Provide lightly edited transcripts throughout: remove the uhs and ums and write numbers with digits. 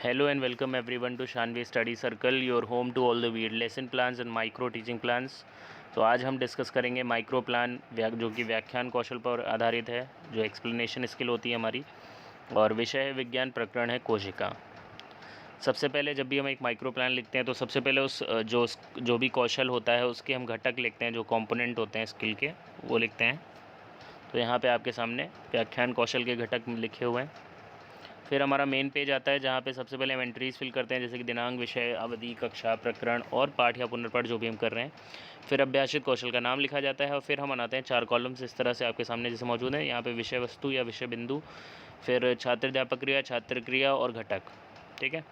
Hello and welcome everyone to Shanvi Study Circle, your home to all the weird lesson plans and micro teaching plans। तो आज हम discuss करेंगे micro plan जो कि व्याख्यान कौशल पर आधारित है, जो एक्सप्लेनेशन स्किल होती है हमारी, और विषय है विज्ञान, प्रकरण है कोशिका। सबसे पहले जब भी हम एक माइक्रो प्लान लिखते हैं तो सबसे पहले जो भी कौशल होता है उसके हम घटक लिखते हैं, जो कंपोनेंट होते हैं स्किल के वो लिखते हैं। तो यहाँ पे आपके सामने व्याख्यान कौशल के घटक लिखे हुए हैं। फिर हमारा मेन पेज आता है जहाँ पे सबसे पहले हम एंट्रीज़ फिल करते हैं, जैसे कि दिनांक, विषय, अवधि, कक्षा, प्रकरण और पाठ या पुनर्पाठ जो भी हम कर रहे हैं। फिर अभ्यासित कौशल का नाम लिखा जाता है और फिर हम बनाते हैं 4 कॉलम्स इस तरह से आपके सामने जैसे मौजूद है। यहाँ पे विषय वस्तु या विषय बिंदु, फिर छात्र अध्यापक क्रिया, छात्र क्रिया और घटक। ठीक है,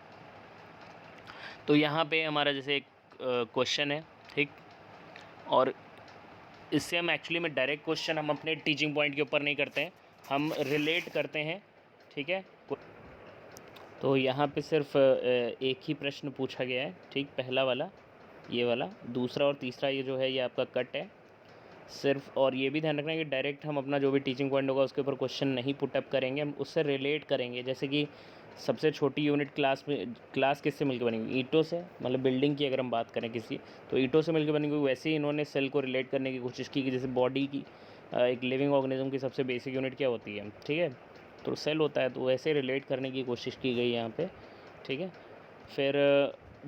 तो यहाँ पे हमारा जैसे एक क्वेश्चन है, ठीक, और इससे हम एक्चुअली में डायरेक्ट क्वेश्चन हम अपने टीचिंग पॉइंट के ऊपर नहीं करते हैं, हम रिलेट करते हैं। ठीक है, तो यहाँ पे सिर्फ एक ही प्रश्न पूछा गया है, ठीक, पहला वाला, ये वाला, दूसरा और तीसरा ये जो है ये आपका कट है सिर्फ। और ये भी ध्यान रखना है कि डायरेक्ट हम अपना जो भी टीचिंग पॉइंट होगा उसके ऊपर क्वेश्चन नहीं पुटअप करेंगे, हम उससे रिलेट करेंगे। जैसे कि सबसे छोटी यूनिट क्लास किससे मिलकर बनेगी? ईंटों से, मतलब बिल्डिंग की अगर हम बात करें किसी, तो ईंटों से मिलकर बनेगी। वैसे ही इन्होंने सेल को रिलेट करने की कोशिश की कि जैसे बॉडी की एक लिविंग ऑर्गेनिज्म की सबसे बेसिक यूनिट क्या होती है, ठीक है, तो सेल होता है, तो वैसे रिलेट करने की कोशिश की गई यहाँ पे। ठीक है, फिर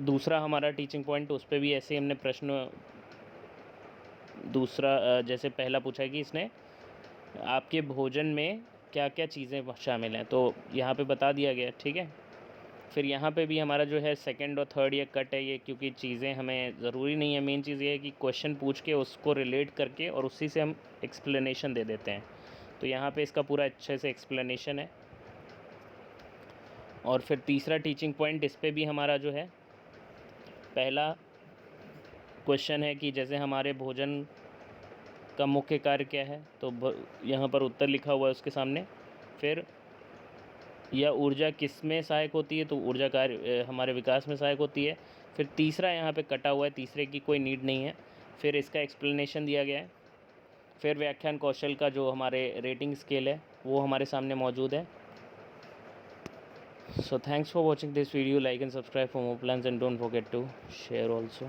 दूसरा हमारा टीचिंग पॉइंट, उस पर भी ऐसे ही हमने प्रश्न दूसरा जैसे पहला पूछा है कि इसने आपके भोजन में क्या क्या चीज़ें शामिल हैं, तो यहाँ पे बता दिया गया। ठीक है, फिर यहाँ पे भी हमारा जो है सेकंड और थर्ड ये कट है, ये क्योंकि चीज़ें हमें ज़रूरी नहीं है। मेन चीज़ ये है कि क्वेश्चन पूछ के उसको रिलेट करके और उसी से हम एक्सप्लेनेशन दे देते हैं। तो यहाँ पे इसका पूरा अच्छे से एक्सप्लेनेशन है। और फिर तीसरा टीचिंग पॉइंट, इस पर भी हमारा जो है पहला क्वेश्चन है कि जैसे हमारे भोजन का मुख्य कार्य क्या है, तो यहाँ पर उत्तर लिखा हुआ है उसके सामने। फिर यह ऊर्जा किस में सहायक होती है, तो ऊर्जा कार्य हमारे विकास में सहायक होती है। फिर तीसरा यहाँ पे कटा हुआ है, तीसरे की कोई नीड नहीं है। फिर इसका एक्सप्लेनेशन दिया गया है। फिर व्याख्यान कौशल का जो हमारे रेटिंग स्केल है वो हमारे सामने मौजूद है। So thanks for watching this video. Like and subscribe for more plans and don't forget to share also.